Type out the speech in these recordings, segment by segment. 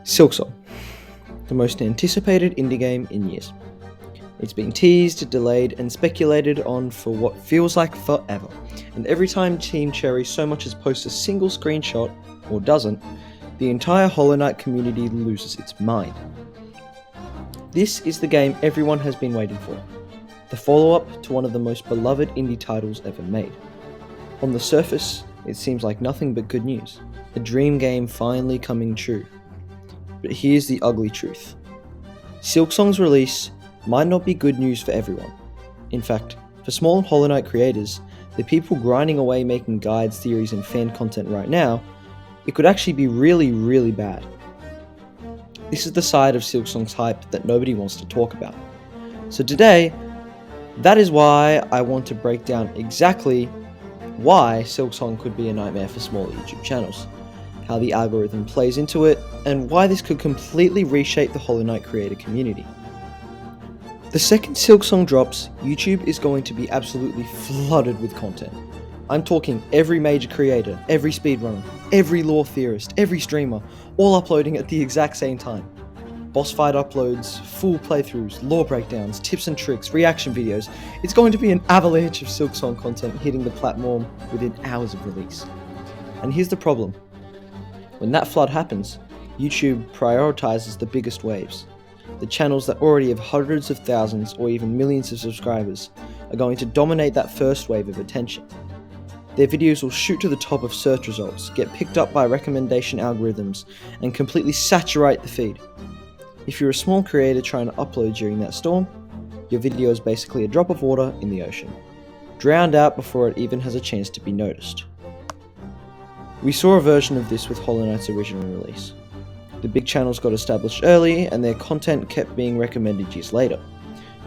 Silksong, the most anticipated indie game in years. It's been teased, delayed, and speculated on for what feels like forever, and every time Team Cherry so much as posts a single screenshot, or doesn't, the entire Hollow Knight community loses its mind. This is the game everyone has been waiting for, the follow-up to one of the most beloved indie titles ever made. On the surface, it seems like nothing but good news, a dream game finally coming true. But here's the ugly truth. Silksong's release might not be good news for everyone. In fact, for small Hollow Knight creators, the people grinding away making guides, theories, and fan content right now, it could actually be really bad. This is the side of Silksong's hype that nobody wants to talk about. So today, that is why I want to break down exactly why Silksong could be a nightmare for small YouTube channels, how the algorithm plays into it, and why this could completely reshape the Hollow Knight creator community. The second Silksong drops, YouTube is going to be absolutely flooded with content. I'm talking every major creator, every speedrunner, every lore theorist, every streamer, all uploading at the exact same time. Boss fight uploads, full playthroughs, lore breakdowns, tips and tricks, reaction videos. It's going to be an avalanche of Silksong content hitting the platform within hours of release. And here's the problem. When that flood happens, YouTube prioritizes the biggest waves. The channels that already have hundreds of thousands or even millions of subscribers are going to dominate that first wave of attention. Their videos will shoot to the top of search results, get picked up by recommendation algorithms, and completely saturate the feed. If you're a small creator trying to upload during that storm, your video is basically a drop of water in the ocean, drowned out before it even has a chance to be noticed. We saw a version of this with Hollow Knight's original release. The big channels got established early, and their content kept being recommended years later.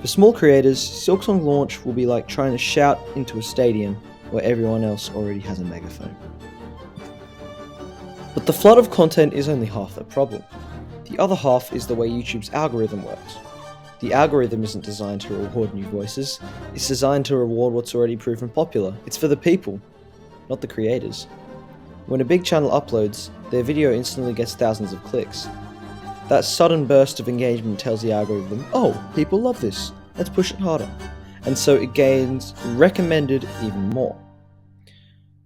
For small creators, Silksong launch will be like trying to shout into a stadium where everyone else already has a megaphone. But the flood of content is only half the problem. The other half is the way YouTube's algorithm works. The algorithm isn't designed to reward new voices, it's designed to reward what's already proven popular. It's for the people, not the creators. When a big channel uploads, their video instantly gets thousands of clicks. That sudden burst of engagement tells the algorithm, oh, people love this, let's push it harder. And so it gains recommended even more.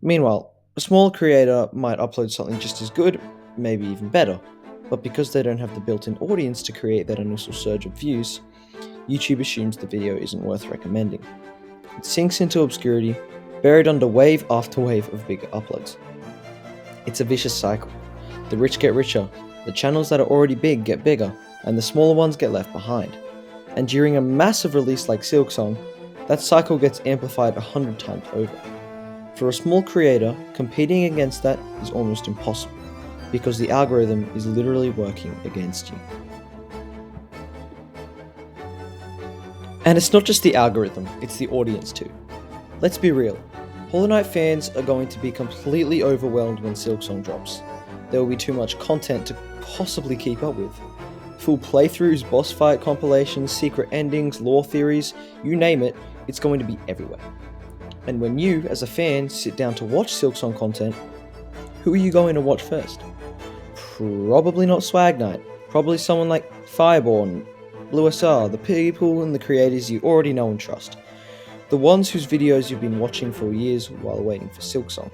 Meanwhile, a small creator might upload something just as good, maybe even better, but because they don't have the built-in audience to create that initial surge of views, YouTube assumes the video isn't worth recommending. It sinks into obscurity, buried under wave after wave of bigger uploads. It's a vicious cycle. The rich get richer, the channels that are already big get bigger, and the smaller ones get left behind. And during a massive release like Silksong, that cycle gets amplified 100 times over. For a small creator, competing against that is almost impossible, because the algorithm is literally working against you. And it's not just the algorithm, it's the audience too. Let's be real. Hollow Knight fans are going to be completely overwhelmed when Silksong drops. There will be too much content to possibly keep up with. Full playthroughs, boss fight compilations, secret endings, lore theories, you name it, it's going to be everywhere. And when you, as a fan, sit down to watch Silksong content, who are you going to watch first? Probably not Swagknight, probably someone like Fireborn, Blue SR, the people and the creators you already know and trust. The ones whose videos you've been watching for years while waiting for Silksong.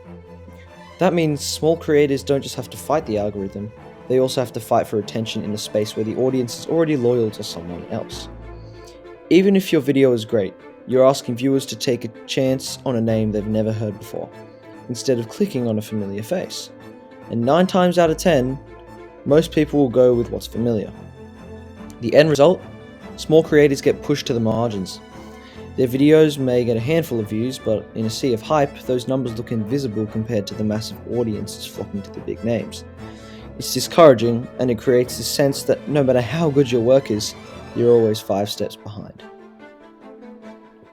That means small creators don't just have to fight the algorithm, they also have to fight for attention in a space where the audience is already loyal to someone else. Even if your video is great, you're asking viewers to take a chance on a name they've never heard before, instead of clicking on a familiar face. And 9 times out of 10, most people will go with what's familiar. The end result? Small creators get pushed to the margins. Their videos may get a handful of views, but in a sea of hype, those numbers look invisible compared to the massive audiences flocking to the big names. It's discouraging, and it creates this sense that no matter how good your work is, you're always 5 steps behind.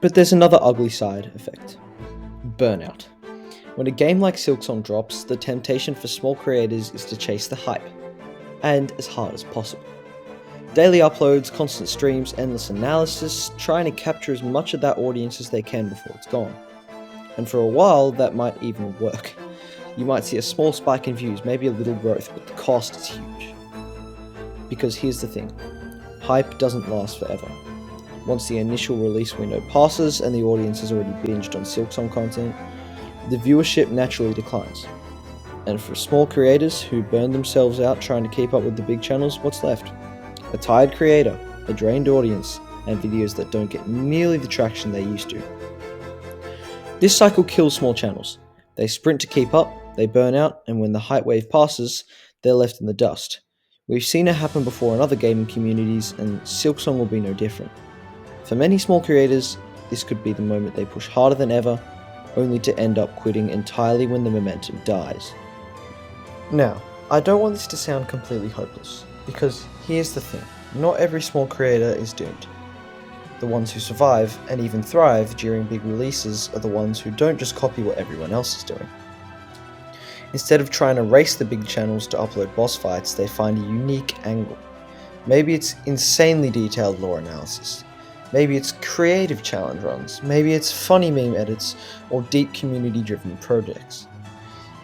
But there's another ugly side effect. Burnout. When a game like Silksong drops, the temptation for small creators is to chase the hype, and as hard as possible. Daily uploads, constant streams, endless analysis, trying to capture as much of that audience as they can before it's gone. And for a while, that might even work. You might see a small spike in views, maybe a little growth, but the cost is huge. Because here's the thing, hype doesn't last forever. Once the initial release window passes and the audience has already binged on Silksong content, the viewership naturally declines. And for small creators who burn themselves out trying to keep up with the big channels, what's left? A tired creator, a drained audience, and videos that don't get nearly the traction they used to. This cycle kills small channels. They sprint to keep up, they burn out, and when the hype wave passes, they're left in the dust. We've seen it happen before in other gaming communities, and Silksong will be no different. For many small creators, this could be the moment they push harder than ever, only to end up quitting entirely when the momentum dies. Now, I don't want this to sound completely hopeless, because here's the thing, not every small creator is doomed. The ones who survive, and even thrive during big releases, are the ones who don't just copy what everyone else is doing. Instead of trying to race the big channels to upload boss fights, they find a unique angle. Maybe it's insanely detailed lore analysis. Maybe it's creative challenge runs, maybe it's funny meme edits, or deep community-driven projects.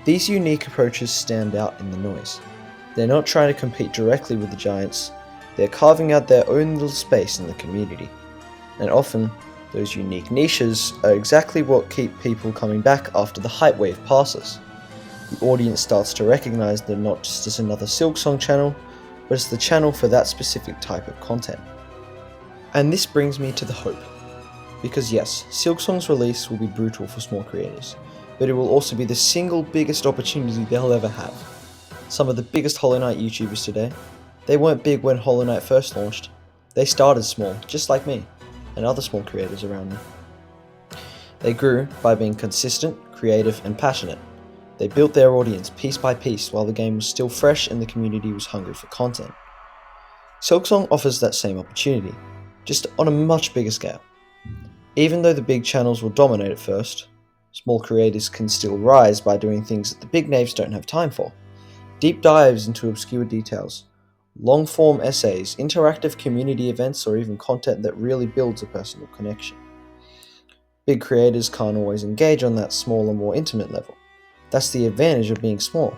These unique approaches stand out in the noise. They're not trying to compete directly with the giants, they're carving out their own little space in the community. And often, those unique niches are exactly what keep people coming back after the hype wave passes. The audience starts to recognize them not just as another Silksong channel, but as the channel for that specific type of content. And this brings me to the hope. Because yes, Silksong's release will be brutal for small creators, but it will also be the single biggest opportunity they'll ever have. Some of the biggest Hollow Knight YouTubers today, they weren't big when Hollow Knight first launched. They started small, just like me, and other small creators around me. They grew by being consistent, creative, and passionate. They built their audience piece by piece while the game was still fresh and the community was hungry for content. Silksong offers that same opportunity, just on a much bigger scale. Even though the big channels will dominate at first, small creators can still rise by doing things that the big names don't have time for. Deep dives into obscure details, long-form essays, interactive community events, or even content that really builds a personal connection. Big creators can't always engage on that smaller, more intimate level. That's the advantage of being small.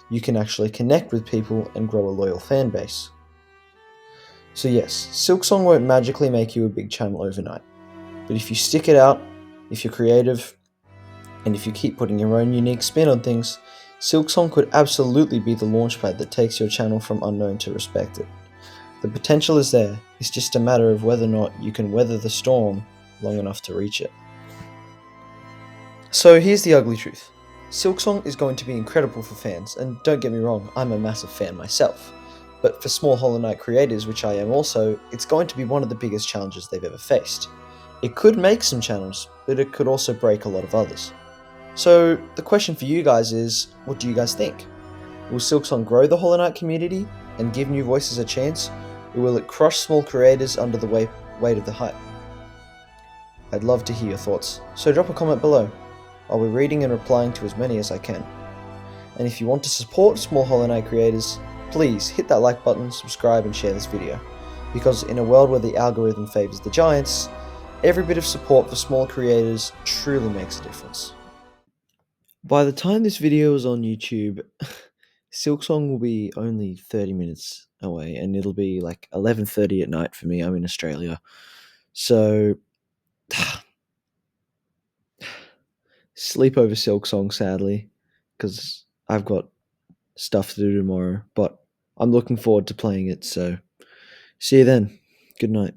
You can actually connect with people and grow a loyal fan base. So yes, Silksong won't magically make you a big channel overnight. But if you stick it out, if you're creative, and if you keep putting your own unique spin on things, Silksong could absolutely be the launchpad that takes your channel from unknown to respected. The potential is there, it's just a matter of whether or not you can weather the storm long enough to reach it. So here's the ugly truth. Silksong is going to be incredible for fans, and don't get me wrong, I'm a massive fan myself. But for small Hollow Knight creators, which I am also, it's going to be one of the biggest challenges they've ever faced. It could make some channels, but it could also break a lot of others. So the question for you guys is, what do you guys think? Will Silksong grow the Hollow Knight community and give new voices a chance, or will it crush small creators under the weight of the hype? I'd love to hear your thoughts, so drop a comment below. I'll be reading and replying to as many as I can. And if you want to support small Hollow Knight creators, please hit that like button, subscribe and share this video. Because in a world where the algorithm favors the giants, every bit of support for small creators truly makes a difference. By the time this video is on YouTube, Silksong will be only 30 minutes away, and it'll be like 11:30 at night for me. I'm in Australia. So sleep over Silksong, sadly, because I've got stuff to do tomorrow, but I'm looking forward to playing it, so see you then. Good night.